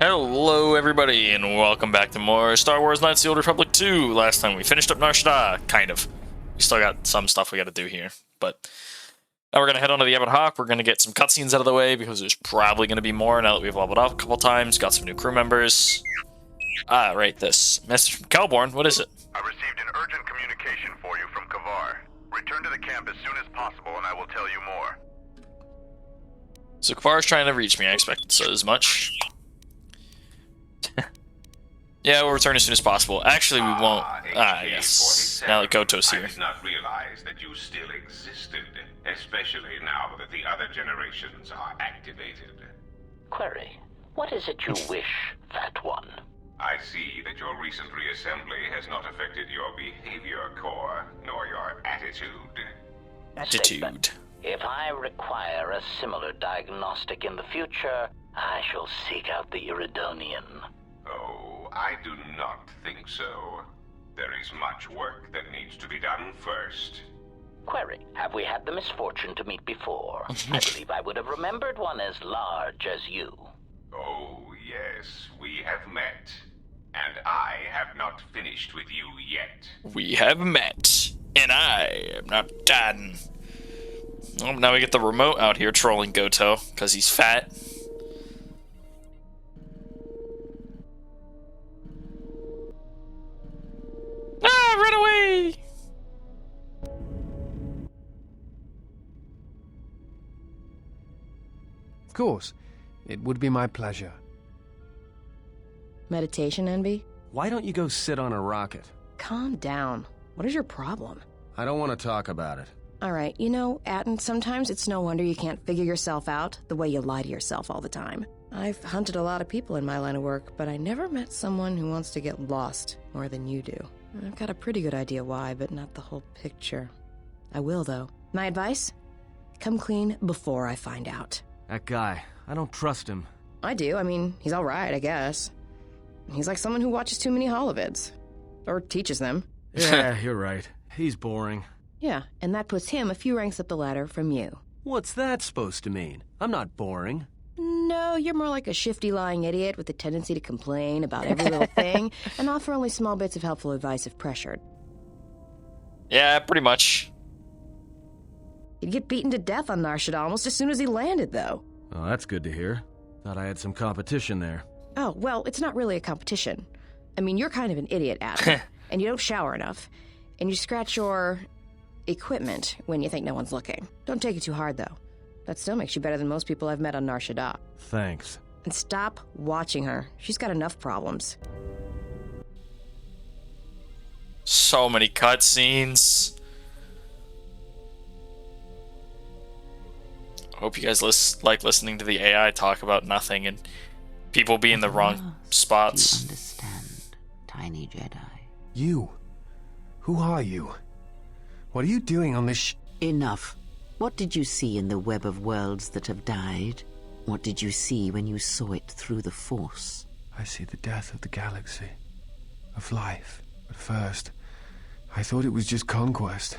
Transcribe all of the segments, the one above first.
Hello everybody, and welcome back to more Star Wars Knights of the Old Republic 2. Last time we finished up Shaddaa, kind of. We still got some stuff we gotta do here, but now we're gonna head on to the Ebon Hawk. We're gonna get some cutscenes out of the way, because there's probably gonna be more now that we've leveled up a couple times, got some new crew members. Ah, right, this. Message from Calborn, what is it? I received an urgent communication for you from Kavar. Return to the camp as soon as possible and I will tell you more. So Kavar's trying to reach me, I expected so as much. Yeah, we'll return as soon as possible. Actually, we won't. Yes. Now that KOTOR's here. I did not realize that you still existed, especially now that the other generations are activated. Query, what is it you wish, Fat One? I see that your recent reassembly has not affected your behavior core, nor your attitude. Attitude. If I require a similar diagnostic in the future, I shall seek out the Iridonian. Oh, I do not think so. There is much work that needs to be done first. Query, have we had the misfortune to meet before? I believe I would have remembered one as large as you. Oh, yes, we have met. And I have not finished with you yet. We have met, and I am not done. Oh, now we get the remote out here trolling Goto, because he's fat. Ah, run away! Of course. It would be my pleasure. Meditation envy? Why don't you go sit on a rocket? Calm down. What is your problem? I don't want to talk about it. Alright, you know, Atten, sometimes it's no wonder you can't figure yourself out the way you lie to yourself all the time. I've hunted a lot of people in my line of work, but I never met someone who wants to get lost more than you do. I've got a pretty good idea why, but not the whole picture. I will, though. My advice? Come clean before I find out. That guy, I don't trust him. I do. I mean, he's alright, I guess. He's like someone who watches too many holovids. Or teaches them. Yeah, you're right. He's boring. Yeah, and that puts him a few ranks up the ladder from you. What's that supposed to mean? I'm not boring. No, you're more like a shifty, lying idiot with a tendency to complain about every little thing and offer only small bits of helpful advice if pressured. Yeah, pretty much. He'd get beaten to death on Nar Shaddaa almost as soon as he landed, though. Oh, that's good to hear. Thought I had some competition there. Oh, well, it's not really a competition. I mean, you're kind of an idiot, Adam, and you don't shower enough, and you scratch your equipment when you think no one's looking. Don't take it too hard, though. That still makes you better than most people I've met on Nar Shaddaa. Thanks. And stop watching her. She's got enough problems. So many cutscenes. I hope you guys like listening to the AI talk about nothing and people be in the wrong spots. You understand, tiny Jedi. You? Who are you? What are you doing on this Enough. What did you see in the web of worlds that have died? What did you see when you saw it through the Force? I see the death of the galaxy. Of life. At first, I thought it was just conquest.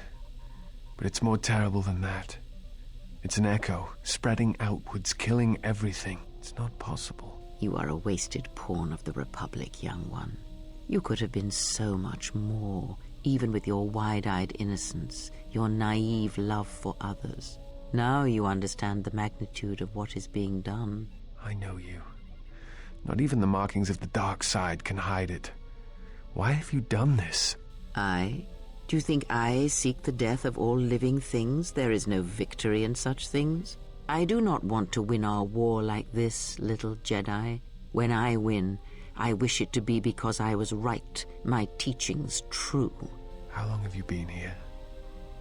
But it's more terrible than that. It's an echo, spreading outwards, killing everything. It's not possible. You are a wasted pawn of the Republic, young one. You could have been so much more, even with your wide-eyed innocence, your naive love for others. Now you understand the magnitude of what is being done. I know you. Not even the markings of the dark side can hide it. Why have you done this? I? Do you think I seek the death of all living things? There is no victory in such things. I do not want to win our war like this, little Jedi. When I win, I wish it to be because I was right, my teachings true. How long have you been here?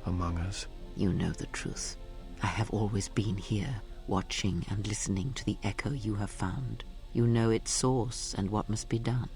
Among us? You know the truth. I have always been here, watching and listening to the echo you have found. You know its source and what must be done.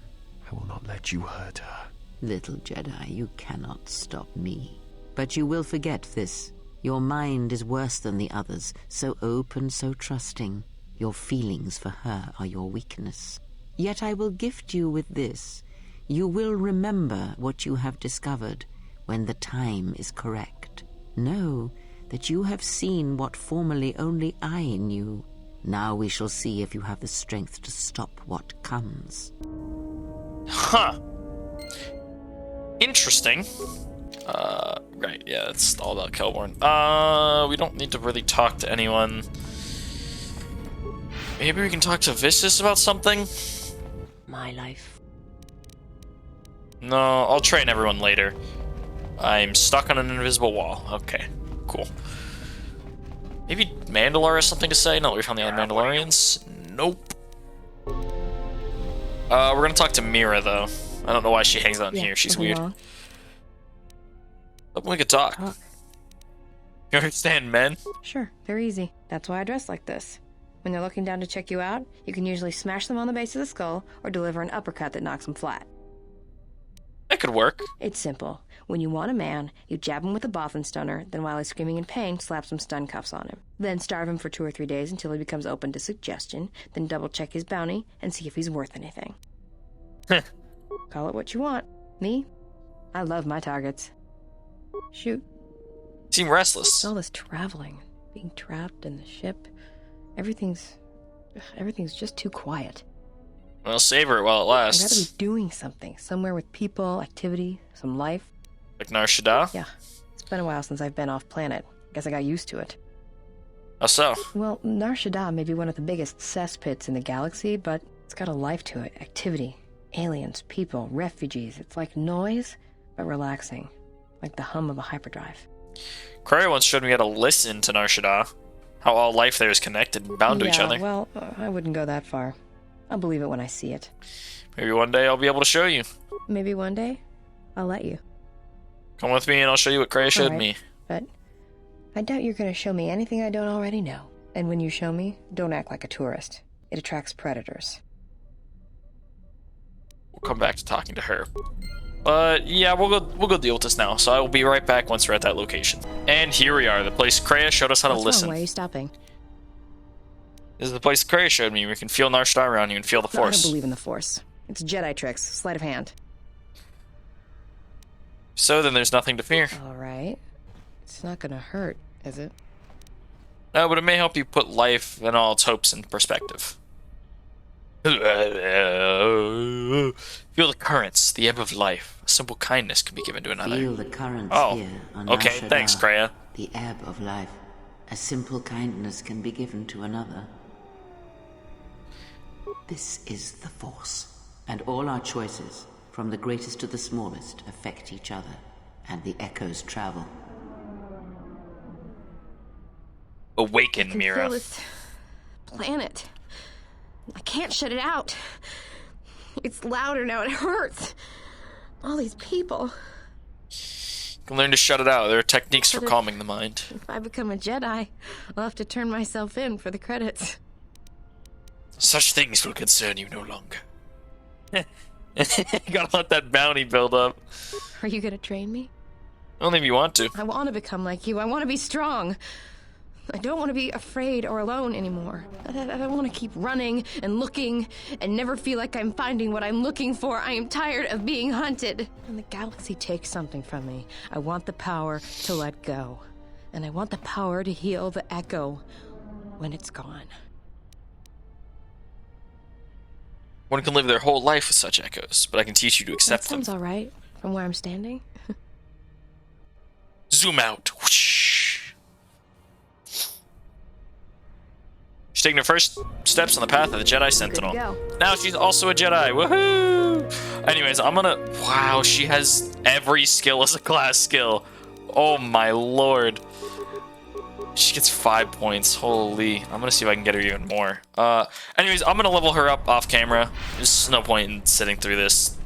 I will not let you hurt her. Little Jedi, you cannot stop me. But you will forget this. Your mind is worse than the others, so open, so trusting. Your feelings for her are your weakness. Yet I will gift you with this. You will remember what you have discovered when the time is correct. Know that you have seen what formerly only I knew. Now we shall see if you have the strength to stop what comes. Huh. Interesting. Right, yeah, it's all about Kelborn. We don't need to really talk to anyone. Maybe we can talk to Vistus about something? My life. No, I'll train everyone later. I'm stuck on an invisible wall. Okay, cool. Maybe Mandalore has something to say? No, we found the other Mandalorians. Nope. We're gonna talk to Mira, though. I don't know why she hangs out in here. She's weird. Wrong. But we could talk. You understand, men? Sure, they're easy. That's why I dress like this. When they're looking down to check you out, you can usually smash them on the base of the skull or deliver an uppercut that knocks them flat. That could work. It's simple. When you want a man, you jab him with a Bothan stunner, then while he's screaming in pain, slap some stun cuffs on him. Then starve him for 2 or 3 days until he becomes open to suggestion, then double-check his bounty and see if he's worth anything. Call it what you want. Me? I love my targets. Shoot. Seem restless. All this traveling, being trapped in the ship, everything's just too quiet. Well, savor it while it I lasts. gotta be doing something, somewhere with people, activity, some life. Like Nar Shaddaa? Yeah, it's been a while since I've been off planet. Guess I got used to it. How so? Well, Nar Shaddaa may be one of the biggest cesspits in the galaxy, but it's got a life to it. Activity, aliens, people, refugees. It's like noise, but relaxing. Like the hum of a hyperdrive. Kreia once showed me how to listen to Nar Shaddaa. How all life there is connected and bound to each other. Well, I wouldn't go that far. I'll believe it when I see it. Maybe one day I'll be able to show you. Maybe one day, I'll let you. Come with me and I'll show you what Kreia showed Alright, me. But I doubt you're going to show me anything I don't already know. And when you show me, don't act like a tourist. It attracts predators. We'll come back to talking to her. But yeah, we'll go deal with this now. So I will be right back once we're at that location. And here we are, the place Kreia showed us how to What's listen. wrong? Why are you stopping? This is the place Kreia showed me. We can feel Nar Shaddaa around you and feel the No, I Force. don't believe in the Force. It's Jedi tricks, sleight of hand. So then there's nothing to fear. All right. It's not gonna hurt, is it? No, but it may help you put life and all its hopes in perspective. Feel the currents, the ebb of life. A simple kindness can be given to another. Feel the currents Oh, here on okay, Nar Shaddaa. thanks, Kreia. The ebb of life. A simple kindness can be given to another. This is the Force, and all our choices, from the greatest to the smallest, affect each other, and the echoes travel. Awaken, I can Mira. feel this planet. I can't shut it out. It's louder now. It hurts. All these people. You can learn to shut it out. There are techniques for But if- calming the mind. If I become a Jedi, I'll have to turn myself in for the credits. Such things will concern you no longer. You gotta let that bounty build up. Are you gonna train me? Only if you want to. I want to become like you. I want to be strong. I don't want to be afraid or alone anymore. I don't want to keep running and looking and never feel like I'm finding what I'm looking for. I am tired of being hunted. When the galaxy takes something from me, I want the power to let go. And I want the power to heal the echo when it's gone. One can live their whole life with such echoes, but I can teach you to accept That them. sounds all right from where I'm standing. Zoom out. Whoosh. She's taking her first steps on the path of the Jedi Sentinel. go. Now she's also a Jedi. Woohoo! Anyways, I'm gonna... Wow, she has every skill as a class skill. Oh my lord. She gets 5 points. Holy. I'm gonna see if I can get her even more. Anyways, I'm gonna level her up off camera. There's no point in sitting through this.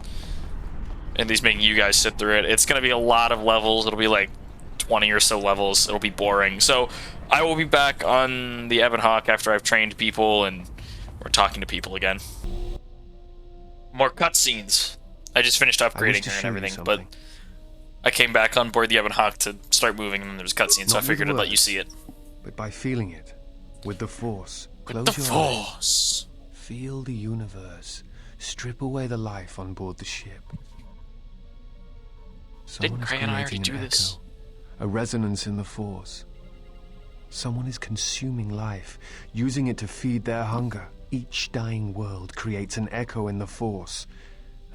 At least making you guys sit through it. It's gonna be a lot of levels. It'll be like 20 or so levels. It'll be boring. So I will be back on the Ebon Hawk after I've trained people and we're talking to people again. More cutscenes. I just finished upgrading her and everything, but I came back on board the Ebon Hawk to start moving, and then there was cutscenes, so I Not with figured I'd let words, you see it. But by feeling it, with the Force, close The your eyes, Force. feel the universe, strip away the life on board the ship. Didn't Someone is Kreia and I already creating do an this? echo, a resonance in the Force. Someone is consuming life, using it to feed their hunger. Each dying world creates an echo in the Force.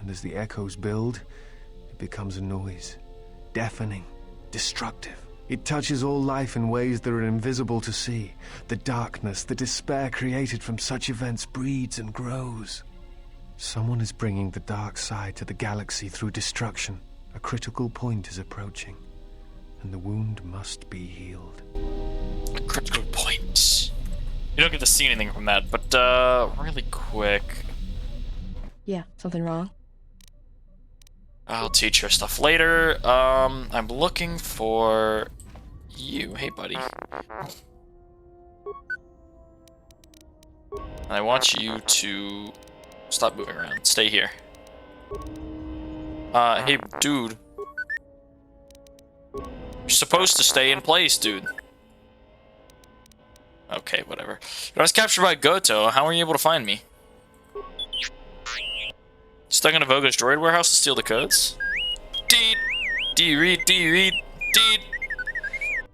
And as the echoes build, it becomes a noise. Deafening, destructive. It touches all life in ways that are invisible to see. The darkness, the despair created from such events breeds and grows. Someone is bringing the dark side to the galaxy through destruction. A critical point is approaching, and the wound must be healed. A critical point. You don't get to see anything from that, but really quick. Yeah, something wrong? I'll teach her stuff later. I'm looking for you. Hey, buddy. I want you to stop moving around. Stay here. Hey, dude. You're supposed to stay in place, dude. Okay, whatever. I was captured by Goto. How were you able to find me? Stuck in a Voga's droid warehouse to steal the codes? Deed! Deed! Deed! Deed!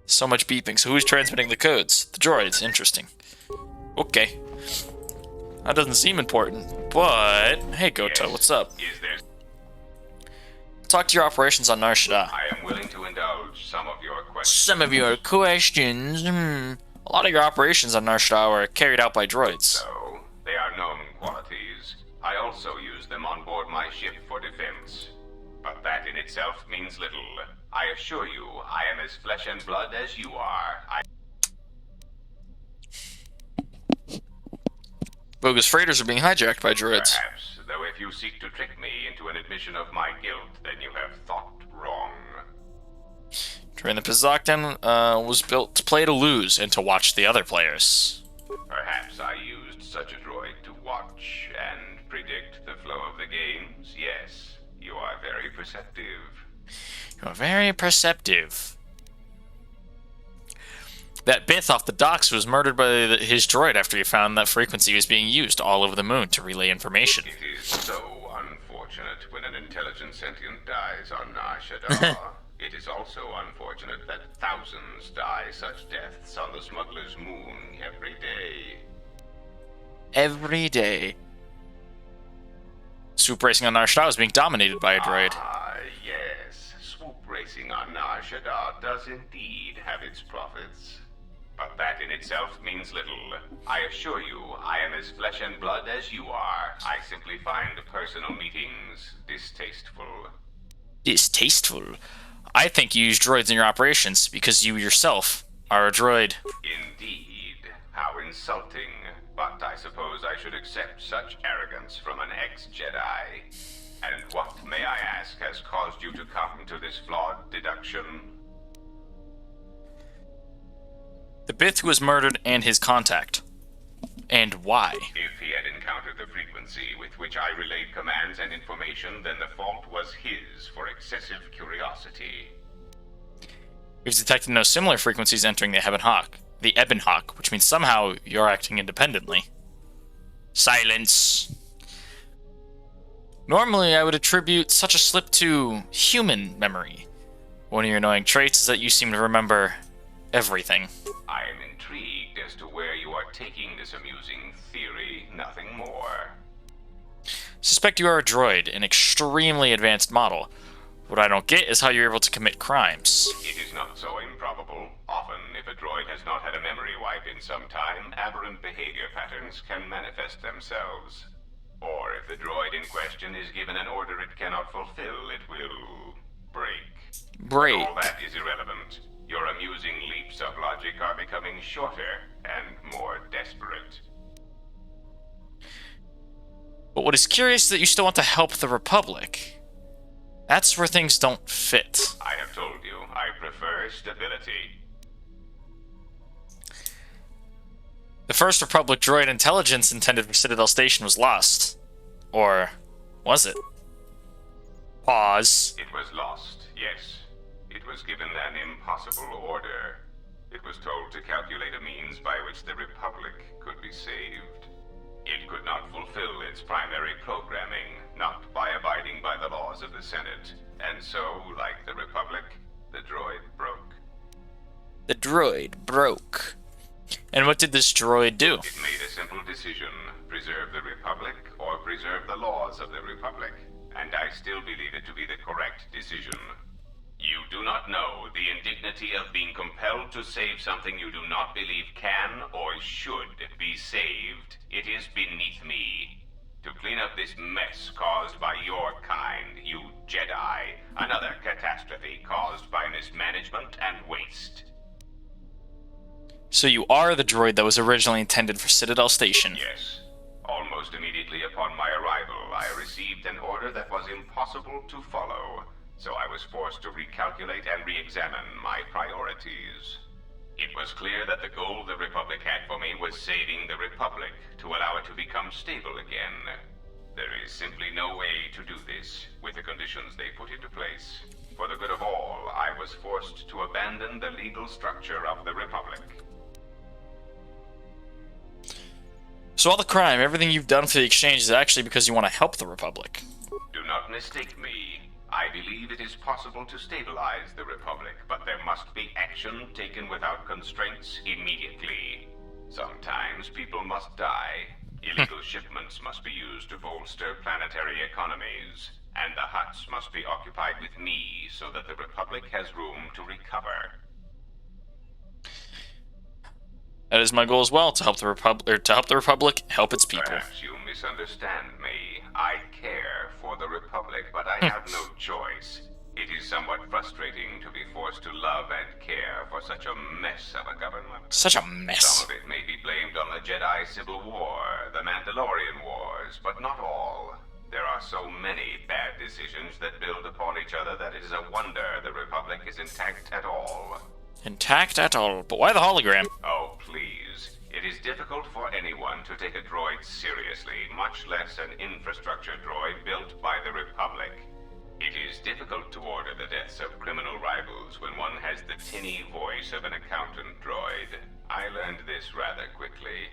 So much beeping. So who's transmitting the codes? The droids. Interesting. Okay. That doesn't seem important, but... Hey, Goto, Yes. what's up? Is there... Talk to your operations on Nar Shaddaa. I am willing to indulge some of your questions. Some of your questions. A lot of your operations on Nar Shaddaa were carried out by droids. So, they are known qualities. I also use them on board my ship for defense. But that in itself means little. I assure you, I am as flesh and blood as you are. Bogus freighters are being hijacked by droids. Perhaps, though if you seek to trick me into an admission of my guilt, then you have thought wrong. During the Pazaak den was built to play to lose and to watch the other players. Perhaps I used such a droid to watch and predict the flow of the games. Yes, you are very perceptive. You are very perceptive. That Bith off the docks was murdered by his droid after he found that frequency was being used all over the moon to relay information. It is so unfortunate when an intelligent sentient dies on Nar Shaddaa. It is also unfortunate that thousands die such deaths on the smuggler's moon every day. Every day. Swoop racing on Nar Shaddaa was being dominated by a droid. Ah, yes. Swoop racing on Nar Shaddaa does indeed have its profits. But that in itself means little. I assure you, I am as flesh and blood as you are. I simply find personal meetings distasteful. Distasteful? I think you use droids in your operations because you yourself are a droid. Indeed. How insulting. But I suppose I should accept such arrogance from an ex-Jedi. And what, may I ask, has caused you to come to this flawed deduction? The Bith who was murdered and his contact. And why? If he had encountered the frequency with which I relayed commands and information, then the fault was his for excessive curiosity. We've detected no similar frequencies entering the Ebon Hawk, which means somehow you're acting independently. Silence. Normally, I would attribute such a slip to human memory. One of your annoying traits is that you seem to remember everything. I am intrigued as to where you are taking this amusing theory, nothing more. Suspect you are a droid, an extremely advanced model. What I don't get is how you're able to commit crimes. It is not so improbable. Often, if a droid has not had a memory wipe in some time, aberrant behavior patterns can manifest themselves. Or if the droid in question is given an order it cannot fulfill, it will break. Break. All that is irrelevant. Your amusing leaps of logic are becoming shorter and more desperate. But what is curious is that you still want to help the Republic. That's where things don't fit. I have told you, I prefer stability. The first Republic droid intelligence intended for Citadel Station was lost. Or was it? Pause. It was lost, yes. It was given an impossible order. It was told to calculate a means by which the Republic could be saved. It could not fulfill its primary programming, not by abiding by the laws of the Senate. And so, like the Republic, the droid broke. The droid broke. And what did this droid do? It made a simple decision. Preserve the Republic or preserve the laws of the Republic. And I still believe it to be the correct decision. You do not know the indignity of being compelled to save something you do not believe can or should be saved. It is beneath me to clean up this mess caused by your kind, you Jedi. Another catastrophe caused by mismanagement and waste. So you are the droid that was originally intended for Citadel Station. Yes. Almost immediately upon my arrival, I received an order that was impossible to follow. So I was forced to recalculate and re-examine my priorities. It was clear that the goal the Republic had for me was saving the Republic to allow it to become stable again. There is simply no way to do this with the conditions they put into place. For the good of all, I was forced to abandon the legal structure of the Republic. So all the crime, everything you've done for the exchange is actually because you want to help the Republic. Do not mistake me. I believe it is possible to stabilize the Republic, but there must be action taken without constraints immediately. Sometimes people must die. Illegal shipments must be used to bolster planetary economies, and the huts must be occupied with me so that the Republic has room to recover. That is my goal as well, to help the Republic help its people. Perhaps you misunderstand me. I care for the Republic, but I have no choice. It is somewhat frustrating to be forced to love and care for such a mess of a government. Such a mess. Some of it may be blamed on the Jedi Civil War, the Mandalorian Wars, but not all. There are so many bad decisions that build upon each other that it is a wonder the Republic is intact at all. Intact at all. But why the hologram? Oh, please. It is difficult for anyone to take a droid seriously, much less an infrastructure droid built by the Republic. It is difficult to order the deaths of criminal rivals when one has the tinny voice of an accountant droid. I learned this rather quickly.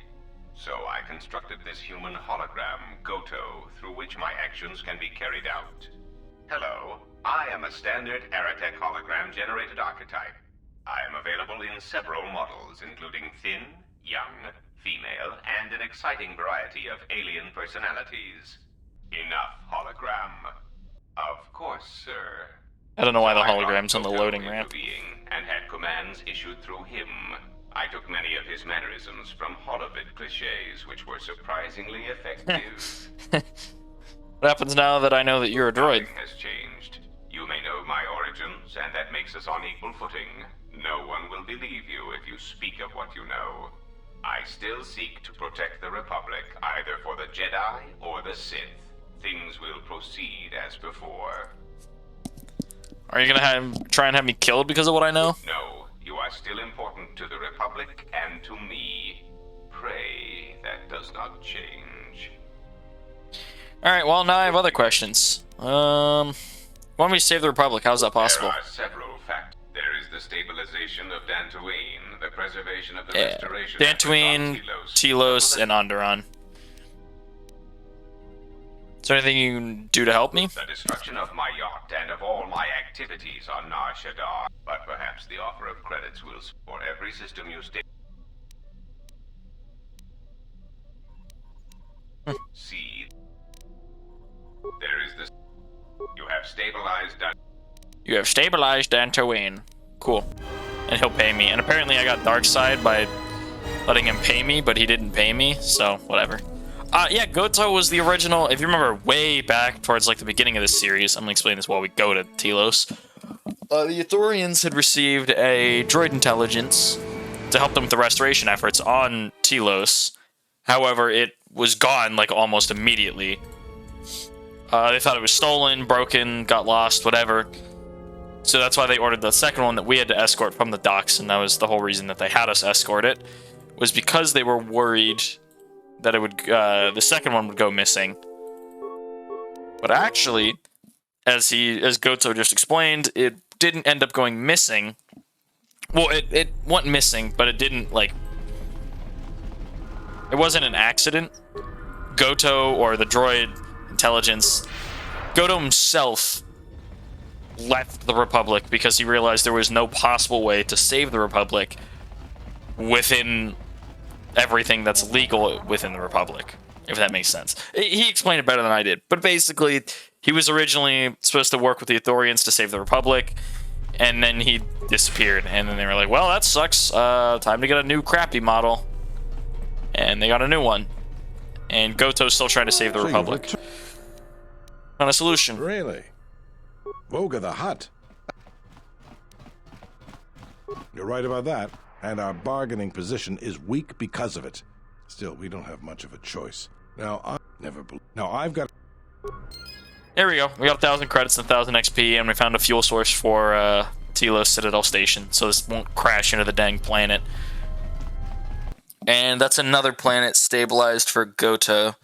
So I constructed this human hologram, Goto, through which my actions can be carried out. Hello, I am a standard Aratech hologram-generated archetype. I am available in several models, including thin, young, female, and an exciting variety of alien personalities. Enough hologram. Of course, sir. I don't know why the So I hologram's on brought the Goto loading into ramp. being and had commands issued through him. I took many of his mannerisms from holovid cliches, which were surprisingly effective. What happens now that I know that you're a droid? Nothing has changed. You may know my origins, and that makes us on equal footing. No one will believe you if you speak of what you know. I still seek to protect the Republic, either for the Jedi or the Sith. Things will proceed as before. Are you gonna try and have me killed because of what I know? No, you are still important to the Republic and to me. Pray that does not change. Alright, well now I have other questions. Want me to save the Republic? How's that possible? There are several factors. There is the stabilization of Dantooine, the preservation of the Yeah. restoration Dantooine, Telos, and Onderon. Is there anything you can do to help me? the destruction of my yacht and of all my activities on Nar Shaddaa. But perhaps the offer of credits will support every system you see. There is this. You have stabilized You have stabilized Dantooine. Cool. And he'll pay me. And apparently I got Darkseid by letting him pay me, but he didn't pay me, so whatever. Yeah, Goto was the original. If you remember way back towards like the beginning of this series, I'm gonna explain this while we go to Telos. The Ithorians had received a droid intelligence to help them with the restoration efforts on Telos. However, it was gone like almost immediately. They thought it was stolen, broken, got lost, whatever. So that's why they ordered the second one that we had to escort from the docks, and that was the whole reason that they had us escort it, was because they were worried that it would, the second one would go missing. But actually, as Goto just explained, it didn't end up going missing. Well, it went missing, but it didn't, like, it wasn't an accident. Goto, or the droid intelligence, Goto himself left the Republic because he realized there was no possible way to save the Republic within everything that's legal within the Republic, if that makes sense. He explained it better than I did, but basically, he was originally supposed to work with the Ithorians to save the Republic, and then he disappeared, and then they were like, well, that sucks, time to get a new crappy model, and they got a new one, and Goto's still trying to save the Republic. On a solution. Really? Voga the Hutt? You're right about that, and our bargaining position is weak because of it. Still, we don't have much of a choice. Now, I've got... There we go. We got 1,000 credits and 1,000 XP, and we found a fuel source for Telos Citadel Station, so this won't crash into the dang planet. And that's another planet stabilized for Goto.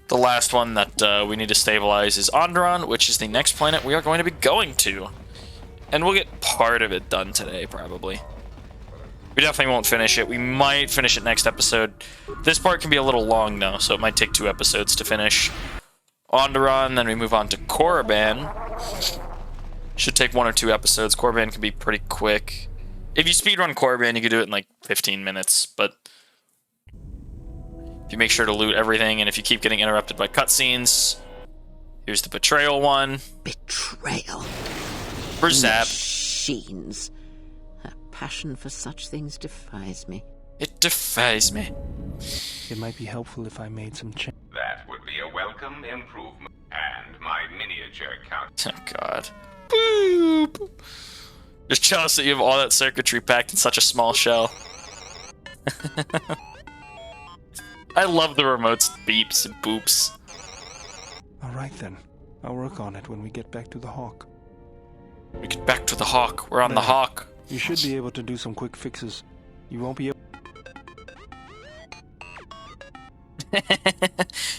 The last one that we need to stabilize is Onderon, which is the next planet we are going to be going to. And we'll get part of it done today, probably. We definitely won't finish it. We might finish it next episode. This part can be a little long, though, so it might take 2 episodes to finish. Onderon, then we move on to Korriban. Should take 1 or 2 episodes. Korriban can be pretty quick. If you speedrun Korriban, you can do it in like 15 minutes, but if you make sure to loot everything, and if you keep getting interrupted by cutscenes, here's the betrayal one. Betrayal. For Zap. Machines. Her passion for such things defies me. It defies me. It might be helpful if I made some change. That would be a welcome improvement. And my miniature count. Oh, God. Boop. Just jealous that you have all that circuitry packed in such a small shell. I love the remote's beeps and boops. Alright then. I'll work on it when we get back to the Hawk. We get back to the Hawk. We're on the Hawk. You should be able to do some quick fixes. You won't be able...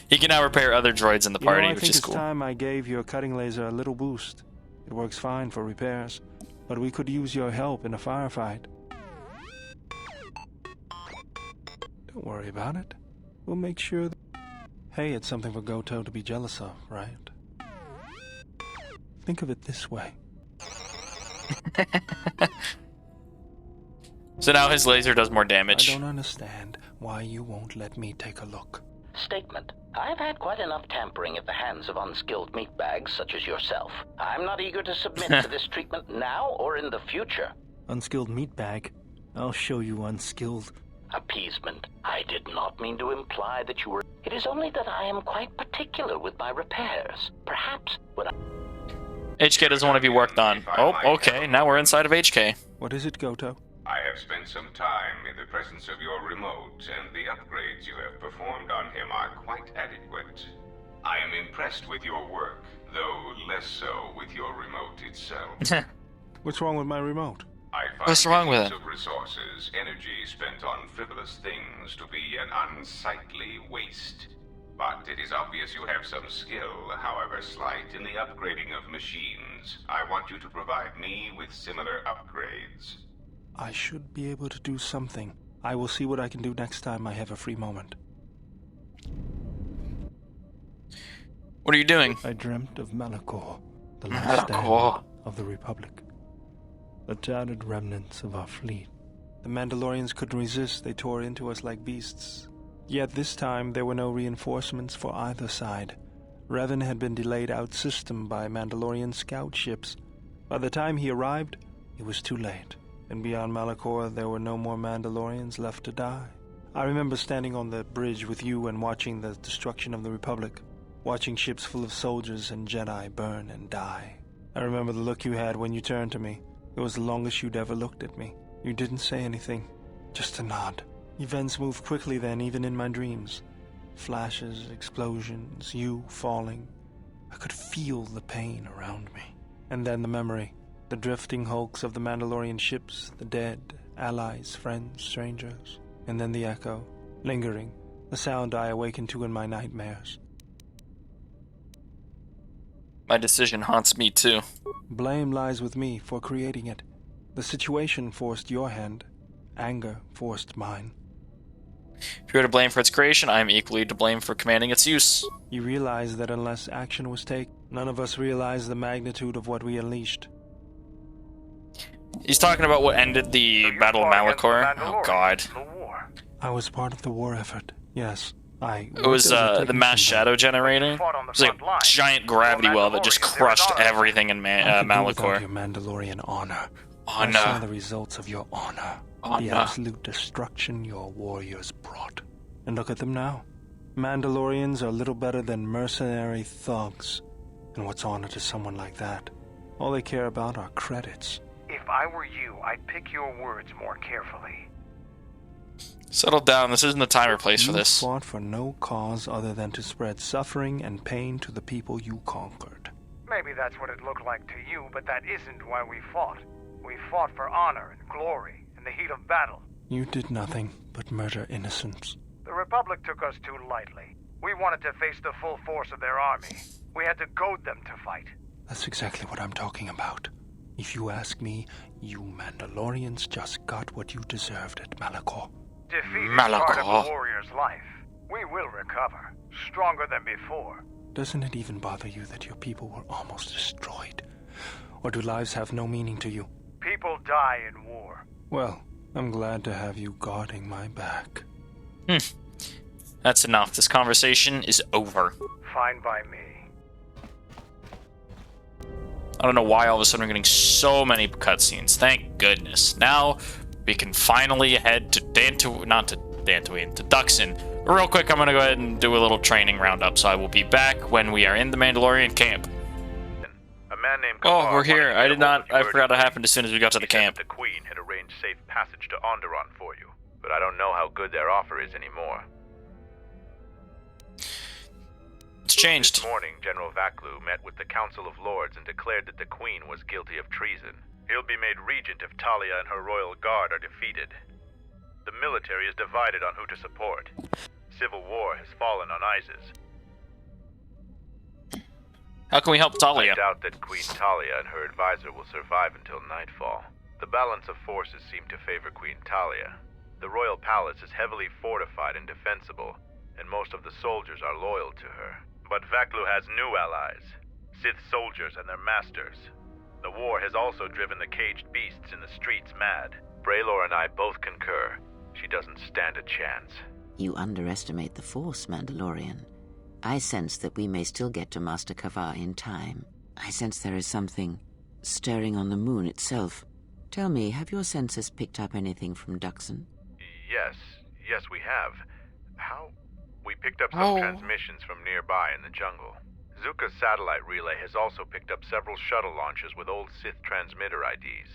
He can now repair other droids in the party, which is cool. I think it's time I gave your cutting laser a little boost. It works fine for repairs, but we could use your help in a firefight. Don't worry about it. We'll make sure that... Hey, it's something for Goto to be jealous of, right? Think of it this way. So now his laser does more damage. I don't understand why you won't let me take a look. Statement. I've had quite enough tampering at the hands of unskilled meatbags such as yourself. I'm not eager to submit to this treatment now or in the future. Unskilled meatbag? I'll show you unskilled. Appeasement. I did not mean to imply that you were... It is only that I am quite particular with my repairs. Perhaps when I... HK doesn't want to be worked on. Oh, okay. Now we're inside of HK. What is it, Goto? I have spent some time in the presence of your remote, and the upgrades you have performed on him are quite adequate. I am impressed with your work, though less so with your remote itself. What's wrong with my remote? I find What's wrong with it? of resources, energy spent on frivolous things to be an unsightly waste. But it is obvious you have some skill, however slight, in the upgrading of machines. I want you to provide me with similar upgrades. I should be able to do something. I will see what I can do next time I have a free moment. What are you doing? I dreamt of Malachor, the last stand of the Republic. The tattered remnants of our fleet. The Mandalorians couldn't resist, they tore into us like beasts. Yet this time there were no reinforcements for either side. Revan had been delayed out-system by Mandalorian scout ships. By the time he arrived, it was too late. And beyond Malachor, there were no more Mandalorians left to die. I remember standing on the bridge with you and watching the destruction of the Republic, watching ships full of soldiers and Jedi burn and die. I remember the look you had when you turned to me. It was the longest you'd ever looked at me. You didn't say anything, just a nod. Events moved quickly then, even in my dreams. Flashes, explosions, you falling. I could feel the pain around me. And then the memory. The drifting hulks of the Mandalorian ships, the dead, allies, friends, strangers. And then the echo, lingering, the sound I awakened to in my nightmares. My decision haunts me too. Blame lies with me for creating it. The situation forced your hand. Anger forced mine. If you were to blame for its creation, I am equally to blame for commanding its use. You realize that unless action was taken, None of us realized the magnitude of what we unleashed. He's talking about what ended the Battle of Malachor. Oh god. I was part of the war effort, yes. It was the mass shadow generator. It was like a giant gravity well that just crushed everything in Malachor. Your Mandalorian honor. Honor. I saw the results of your honor. The absolute destruction your warriors brought. And look at them now. Mandalorians are little better than mercenary thugs. And what's honor to someone like that? All they care about are credits. If I were you, I'd pick your words more carefully. Settle down. This isn't the time or place for this. You fought for no cause other than to spread suffering and pain to the people you conquered. Maybe that's what it looked like to you, but that isn't why we fought. We fought for honor and glory in the heat of battle. You did nothing but murder innocents. The Republic took us too lightly. We wanted to face the full force of their army. We had to goad them to fight. That's exactly what I'm talking about. If you ask me, you Mandalorians just got what you deserved at Malachor. Defeat is part of a warrior's life. We will recover, stronger than before. Doesn't it even bother you that your people were almost destroyed? Or do lives have no meaning to you? People die in war. Well, I'm glad to have you guarding my back. That's enough. This conversation is over. Fine by me. I don't know why all of a sudden we're getting so many cutscenes. Thank goodness. Now we can finally head to Dantooine, to Dxun. Real quick, I'm going to go ahead and do a little training roundup, so I will be back when we are in the Mandalorian camp. A man named Oh, we're here. I forgot it happened as soon as we got to the camp. The Queen had arranged safe passage to Onderon for you, but I don't know how good their offer is anymore. It's changed. This morning, General Vaklu met with the Council of Lords and declared that the Queen was guilty of treason. He'll be made regent if Talia and her royal guard are defeated. The military is divided on who to support. Civil war has fallen on Isis. How can we help Talia? I doubt that Queen Talia and her advisor will survive until nightfall. The balance of forces seem to favor Queen Talia. The royal palace is heavily fortified and defensible, and most of the soldiers are loyal to her. But Vaklu has new allies, Sith soldiers and their masters. The war has also driven the caged beasts in the streets mad. Braylor and I both concur. She doesn't stand a chance. You underestimate the Force, Mandalorian. I sense that we may still get to Master Kavar in time. I sense there is something stirring on the moon itself. Tell me, have your sensors picked up anything from Dxun? Yes, we have. How? We picked up some transmissions from nearby in the jungle. Zuka's satellite relay has also picked up several shuttle launches with old Sith transmitter IDs.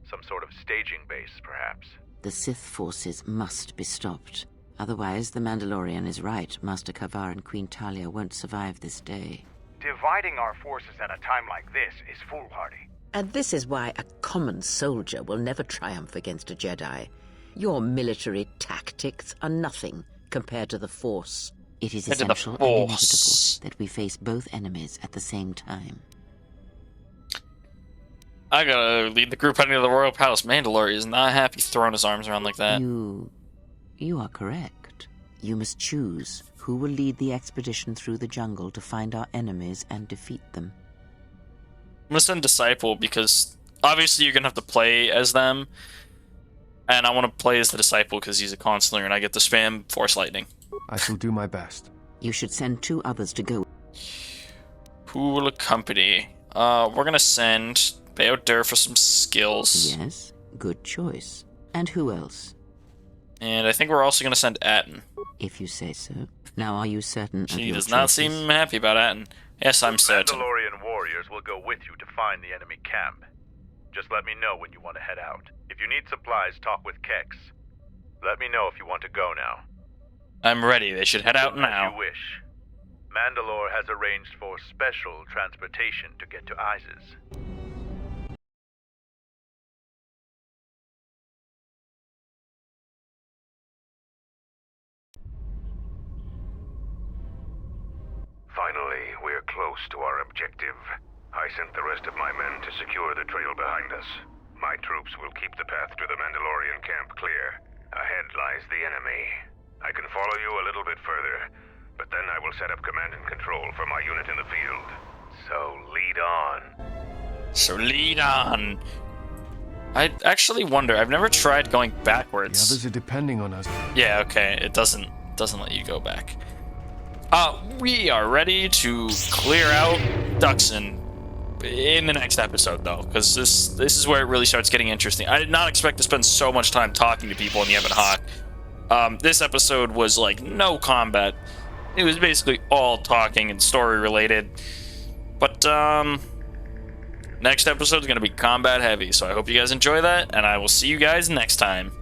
Some sort of staging base, perhaps. The Sith forces must be stopped. Otherwise, the Mandalorian is right. Master Kavar and Queen Talia won't survive this day. Dividing our forces at a time like this is foolhardy. And this is why a common soldier will never triumph against a Jedi. Your military tactics are nothing compared to the Force. It is essential and inevitable that we face both enemies at the same time. I gotta lead the group heading to the Royal Palace. Mandalorian is not happy throwing his arms around like that. You are correct. You must choose who will lead the expedition through the jungle to find our enemies and defeat them. I'm gonna send Disciple because obviously you're gonna have to play as them. And I want to play as the Disciple because he's a consular and I get to spam Force Lightning. I shall do my best. You should send 2 others to go. Who will accompany? We're gonna send Bayodur for some skills. Yes, good choice. And who else? And I think we're also gonna send Atten. If you say so. Now, are you certain of your She does not seem happy about Atten. Yes, I'm certain. Mandalorian warriors will go with you to find the enemy camp. Just let me know when you want to head out. If you need supplies, talk with Kex. Let me know if you want to go now. I'm ready. They should head out now. As you wish. Mandalore has arranged for special transportation to get to Isis. Finally, we're close to our objective. I sent the rest of my men to secure the trail behind us. My troops will keep the path to the Mandalorian camp clear. Ahead lies the enemy. I can follow you a little bit further, but then I will set up command and control for my unit in the field. So lead on. So lead on. I actually wonder. I've never tried going The backwards. others are depending on us. Yeah, okay. It doesn't let you go back. We are ready to clear out Dxun in the next episode, though, because this is where it really starts getting interesting. I did not expect to spend so much time talking to people in the Ebon Hawk. This episode was like no combat. It was basically all talking and story related. But next episode is going to be combat heavy, so I hope you guys enjoy that, and I will see you guys next time.